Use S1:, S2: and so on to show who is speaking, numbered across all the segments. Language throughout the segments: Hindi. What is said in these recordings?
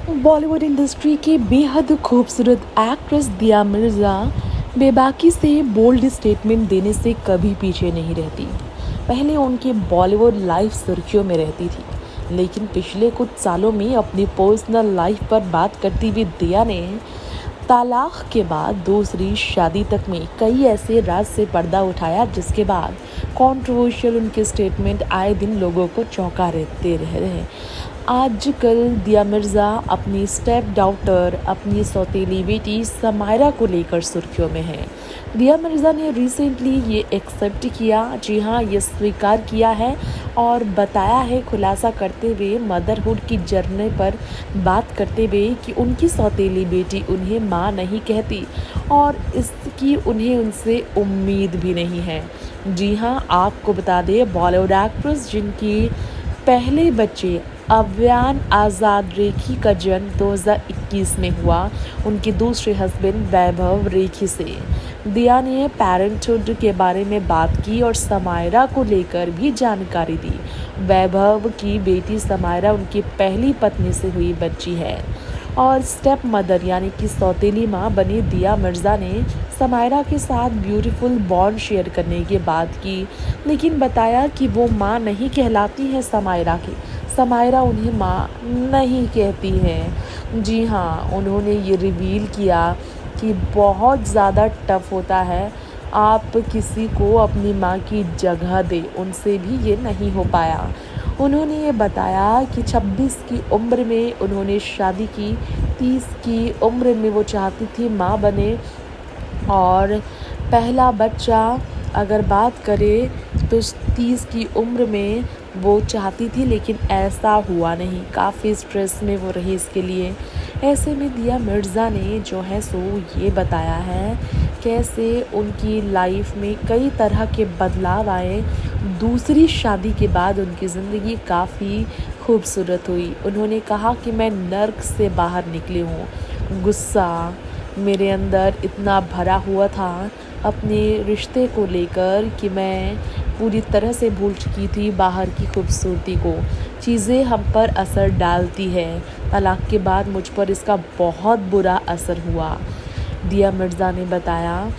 S1: बॉलीवुड इंडस्ट्री की बेहद खूबसूरत एक्ट्रेस दिया मिर्ज़ा बेबाकी से बोल्ड स्टेटमेंट देने से कभी पीछे नहीं रहती। पहले उनकी बॉलीवुड लाइफ सुर्खियों में रहती थी, लेकिन पिछले कुछ सालों में अपनी पर्सनल लाइफ पर बात करती हुई दिया ने तलाक के बाद दूसरी शादी तक में कई ऐसे राज से पर्दा उठाया, जिसके बाद कंट्रोवर्शियल उनके स्टेटमेंट आए दिन लोगों को चौंका रहते रह रहे हैं। आजकल दिया मिर्ज़ा अपनी स्टेप डाउटर, अपनी सौतेली बेटी समायरा को लेकर सुर्खियों में है। दिया मिर्ज़ा ने रिसेंटली ये एक्सेप्ट किया, जी हाँ, ये स्वीकार किया है और बताया है, खुलासा करते हुए मदरहुड की जर्नी पर बात करते हुए कि उनकी सौतेली बेटी उन्हें माँ नहीं कहती और इसकी उन्हें उनसे उम्मीद भी नहीं है। जी हाँ, आपको बता दें, बॉलीवुड एक्ट्रेस जिनकी पहले बच्चे अव्यान आज़ाद रेखी का जन्म 2021 में हुआ, उनके दूसरे हस्बैंड वैभव रेखी से दिया ने पेरेंटहुड के बारे में बात की और समायरा को लेकर भी जानकारी दी। वैभव की बेटी समायरा उनकी पहली पत्नी से हुई बच्ची है और स्टेप मदर यानी कि सौतेली माँ बनी दिया मिर्ज़ा ने समायरा के साथ ब्यूटीफुल बॉन्ड शेयर करने की बात की, लेकिन बताया कि वो माँ नहीं कहलाती है समायरा की। समायरा उन्हें माँ नहीं कहती है। जी हाँ, उन्होंने ये रिवील किया कि बहुत ज़्यादा टफ होता है आप किसी को अपनी माँ की जगह दें, उनसे भी ये नहीं हो पाया। उन्होंने ये बताया कि 26 की उम्र में उन्होंने शादी की, 30 की उम्र में वो चाहती थी माँ बने और पहला बच्चा अगर बात करें तो 30 की उम्र में वो चाहती थी, लेकिन ऐसा हुआ नहीं। काफ़ी स्ट्रेस में वो रही इसके लिए। ऐसे में दिया मिर्ज़ा ने जो है सो ये बताया है कैसे उनकी लाइफ में कई तरह के बदलाव आए। दूसरी शादी के बाद उनकी ज़िंदगी काफ़ी खूबसूरत हुई। उन्होंने कहा कि मैं नर्क से बाहर निकली हूँ। गुस्सा मेरे अंदर इतना भरा हुआ था अपने रिश्ते को लेकर कि मैं पूरी तरह से भूल चुकी थी बाहर की खूबसूरती को। चीज़ें हम पर असर डालती है। तलाक के बाद मुझ पर इसका बहुत बुरा असर हुआ। दिया मिर्ज़ा ने बताया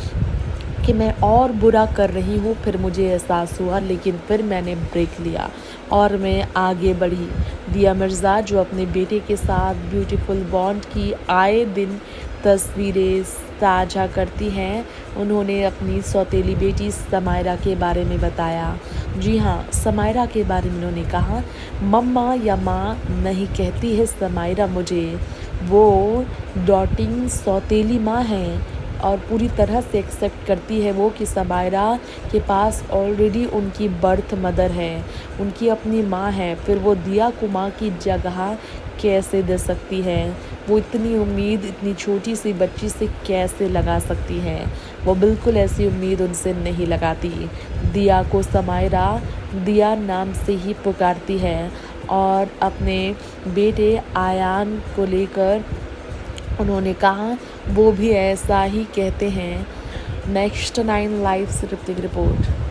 S1: कि मैं और बुरा कर रही हूँ, फिर मुझे एहसास हुआ, लेकिन फिर मैंने ब्रेक लिया और मैं आगे बढ़ी। दिया मिर्ज़ा जो अपने बेटे के साथ ब्यूटीफुल बॉन्ड की आए दिन तस्वीरें साझा करती हैं, उन्होंने अपनी सौतेली बेटी समायरा के बारे में बताया। जी हाँ, समायरा के बारे में उन्होंने कहा, मम्मा या माँ नहीं कहती है समायरा मुझे, वो डॉटिंग सौतेली माँ है और पूरी तरह से एक्सेप्ट करती है वो कि समायरा के पास ऑलरेडी उनकी बर्थ मदर है, उनकी अपनी माँ है, फिर वो दिया को माँ की जगह कैसे दे सकती है। वो इतनी उम्मीद इतनी छोटी सी बच्ची से कैसे लगा सकती है। वो बिल्कुल ऐसी उम्मीद उनसे नहीं लगाती। दिया को समायरा दिया नाम से ही पुकारती है और अपने बेटे आयान को लेकर उन्होंने कहा वो भी ऐसा ही कहते हैं। नेक्स्ट 9 लाइव से ऋतिक रिपोर्ट।